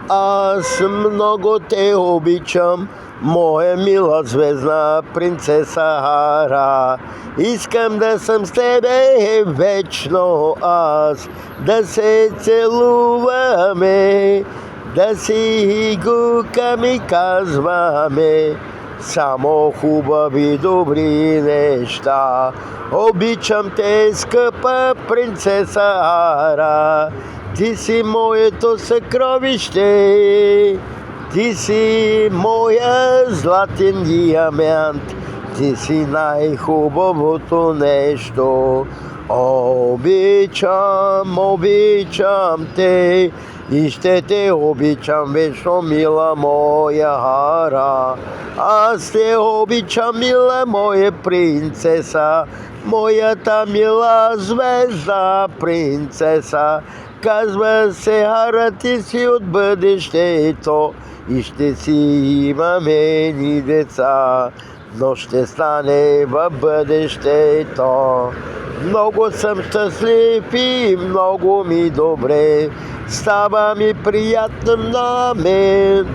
Аз много те обичам, моя мила звездна принцеса Ара. Искам да съм с тебе вечно аз, да се целуваме, да си гукаме, казваме само хубави добри неща. Обичам те, скъпа принцеса Ара, ти си моето съкровище, ти си моя златен диамант, ти си най-хубавото нещо. Обичам те и ще те обичам вечно, мила моя Ара. Аз те обичам, мила моя принцеса, моята мила звезда принцеса. Казва се Ара, ти си от бъдещето и ще си имаме ни деца, но ще стане в бъдещето. Много съм щастлив и много ми добре, става ми приятно на мен.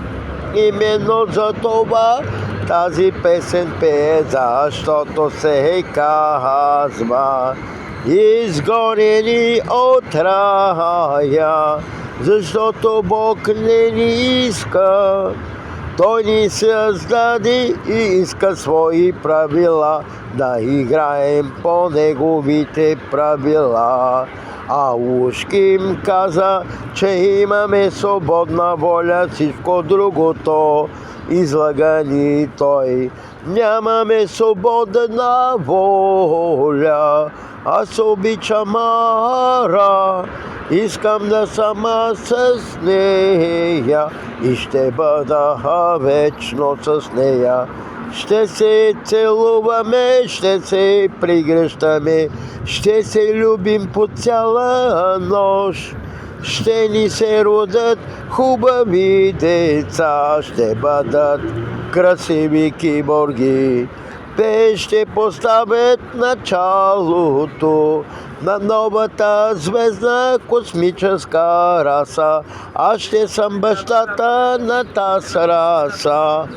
Именно за това тази песен пее, защото се казва изгонени от рая, защото Бог не ни иска. Той ни създаде и иска свои правила, да играем по неговите правила. А ушким каза, че имаме свободна воля, всичко другото излагани той. Нямаме свободна воля. Аз обичам Ара, искам да съм с нея и ще бъда вечно с нея. Ще се целуваме, ще се пригръщаме, ще се любим по цяла нощ. Ще ни се родят хубави деца, ще бъдат красиви киборги. Те ще поставят началото на новата звездна космическа раса. Аз ще съм бащата на тази раса.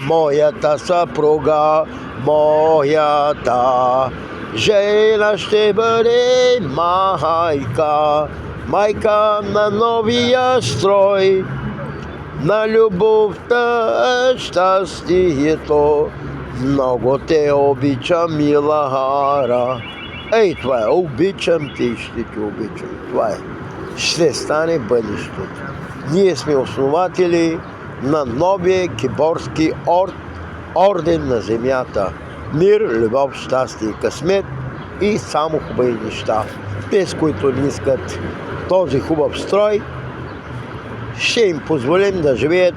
Моята съпруга, моята жена ще бъде майка на новия строй, на любовта, щастието. Много те обичам, мила Ара. Ей, това е, обичам те и ще те обичам. Това е. Ще стане бъдещето. Ние сме основатели на новия киборски орден на Земята. Мир, любов, щастие и късмет и само хубави неща. Тези, които не искат този хубав строй, ще им позволим да живеят,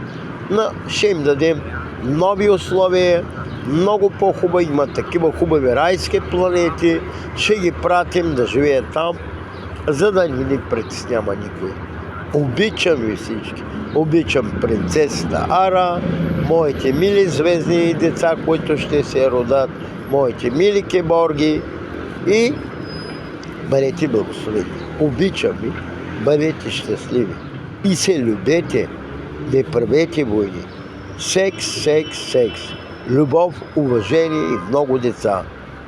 ще им дадем нови условия, много по-хубави, има такива хубави райски планети, ще ги пратим да живеят там, за да не ни притеснява никой. Обичам ви всички. Обичам принцесата Ара, моите мили звездни деца, които ще се родат, моите мили киборги и бъдете благословени. Обичам ви, бъдете щастливи и се любете, не правете войни. Секс. Любов, уважение и много деца.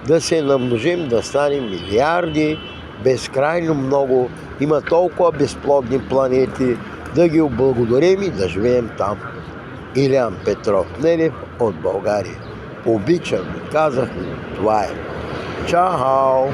Да се намножим, да станем милиарди, безкрайно много. Има толкова безплодни планети, да ги облагодарим и да живеем там. Илиян Петров Ненев от България. Обичам ви, казах ви, това е. Чао!